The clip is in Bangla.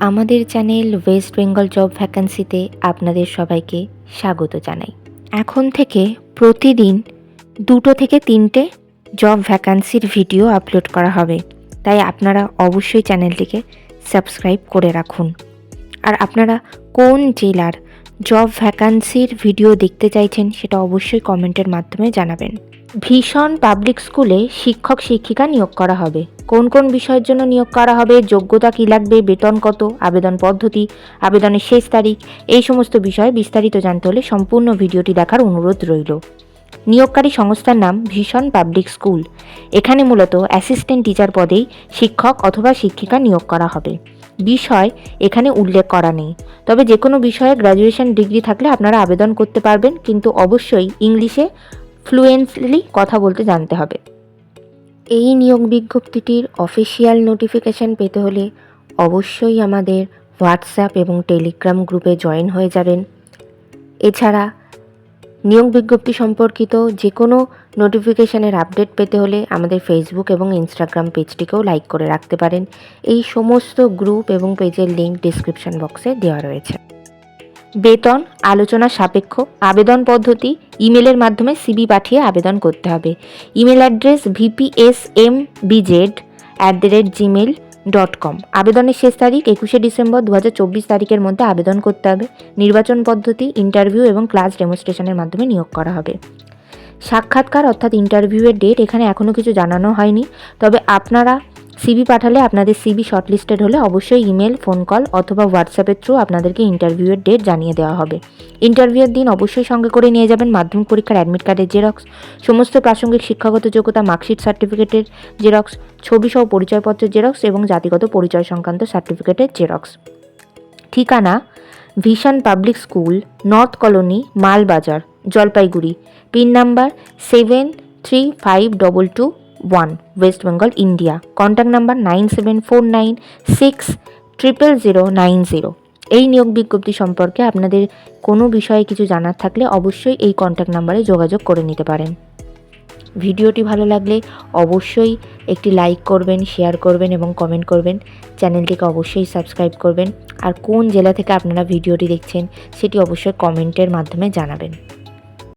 আমাদের চ্যানেল ওয়েস্ট বেঙ্গল জব ভ্যাকান্সিতে আপনাদের সবাইকে স্বাগত জানাই। এখন থেকে প্রতিদিন 2 থেকে 3টে জব ভ্যাকান্সির ভিডিও আপলোড করা হবে, তাই আপনারা অবশ্যই চ্যানেলটিকে সাবস্ক্রাইব করে রাখুন। আর আপনারা কোন জেলার জব ভ্যাকান্সির ভিডিও দেখতে চাইছেন সেটা অবশ্যই কমেন্টের মাধ্যমে জানাবেন। ভীষণ পাবলিক স্কুলে শিক্ষক শিক্ষিকা নিয়োগ করা হবে। কোন কোন বিষয়ের জন্য নিয়োগ করা হবে, যোগ্যতা কী লাগবে, বেতন কত, আবেদন পদ্ধতি, আবেদনের শেষ তারিখ, এই সমস্ত বিষয়ে বিস্তারিত জানতে হলে সম্পূর্ণ ভিডিওটি দেখার অনুরোধ রইল। নিয়োগকারী সংস্থার নাম ভীষণ পাবলিক স্কুল। এখানে মূলত অ্যাসিস্ট্যান্ট টিচার পদেই শিক্ষক অথবা শিক্ষিকা নিয়োগ করা হবে। বিষয় এখানে উল্লেখ করা নেই, তবে যে কোনো বিষয়ে গ্র্যাজুয়েশন ডিগ্রি থাকলে আপনারা আবেদন করতে পারবেন, কিন্তু অবশ্যই ইংলিশে ফ্লুয়েন্টলি কথা বলতে জানতে হবে। এই নিয়োগ বিজ্ঞপ্তিটির অফিসিয়াল নোটিফিকেশান পেতে হলে অবশ্যই আমাদের হোয়াটসঅ্যাপ এবং টেলিগ্রাম গ্রুপে জয়েন হয়ে যাবেন। এছাড়া নিয়োগ বিজ্ঞপ্তি সম্পর্কিত যে কোনো নোটিফিকেশানের আপডেট পেতে হলে আমাদের ফেসবুক এবং ইনস্টাগ্রাম পেজটিকেও লাইক করে রাখতে পারেন। এই সমস্ত গ্রুপ এবং পেজের লিঙ্ক ডিসক্রিপশন বক্সে দেওয়া রয়েছে। বেতন আলোচনা সাপেক্ষ। আবেদন পদ্ধতি ইমেলের মাধ্যমে সিভি পাঠিয়ে আবেদন করতে হবে। Email address vpsmbj@gmail.com। আবেদনের শেষ তারিখ 21শে ডিসেম্বর 2024 তারিখের মধ্যে আবেদন করতে হবে। নির্বাচন পদ্ধতি ইন্টারভিউ এবং ক্লাস ডেমনস্ট্রেশনের মাধ্যমে নিয়োগ করা হবে। সাক্ষাৎকার অর্থাৎ ইন্টারভিউয়ের ডেট এখানে এখনও কিছু জানানো হয়নি, তবে আপনারা সিভি পাঠালে আপনাদের সিভি শর্টলিস্টেড হলে অবশ্যই ইমেল, ফোন কল অথবা হোয়াটসঅ্যাপের থ্রু আপনাদেরকে ইন্টারভিউয়ের ডেট জানিয়ে দেওয়া হবে। ইন্টারভিউয়ের দিন অবশ্যই সঙ্গে করে নিয়ে যাবেন মাধ্যমিক পরীক্ষার অ্যাডমিট কার্ডের জেরক্স, সমস্ত প্রাসঙ্গিক শিক্ষাগত যোগ্যতা মার্কশিট সার্টিফিকেটের জেরক্স, ছবিসহ পরিচয়পত্রের জেরক্স এবং জাতিগত পরিচয় সংক্রান্ত সার্টিফিকেটের জেরক্স। ঠিকানা ভীষণ public school, north colony, Malbazar, Jalpaiguri. Pin number 735221, West Bengal, India. Contact number 9749600090। এই নিয়োগ বিজ্ঞপ্তি সম্পর্কে আপনাদের কোনো বিষয়ে কিছু জানার থাকলে অবশ্যই এই কন্ট্যাক্ট নাম্বারে যোগাযোগ করে নিতে পারেন। ভিডিওটি ভালো লাগলে অবশ্যই একটি লাইক করবেন, শেয়ার করবেন এবং কমেন্ট করবেন। চ্যানেলটিকে অবশ্যই সাবস্ক্রাইব করবেন। আর কোন জেলা থেকে আপনারা ভিডিওটি দেখছেন সেটি অবশ্যই কমেন্টের মাধ্যমে জানাবেন।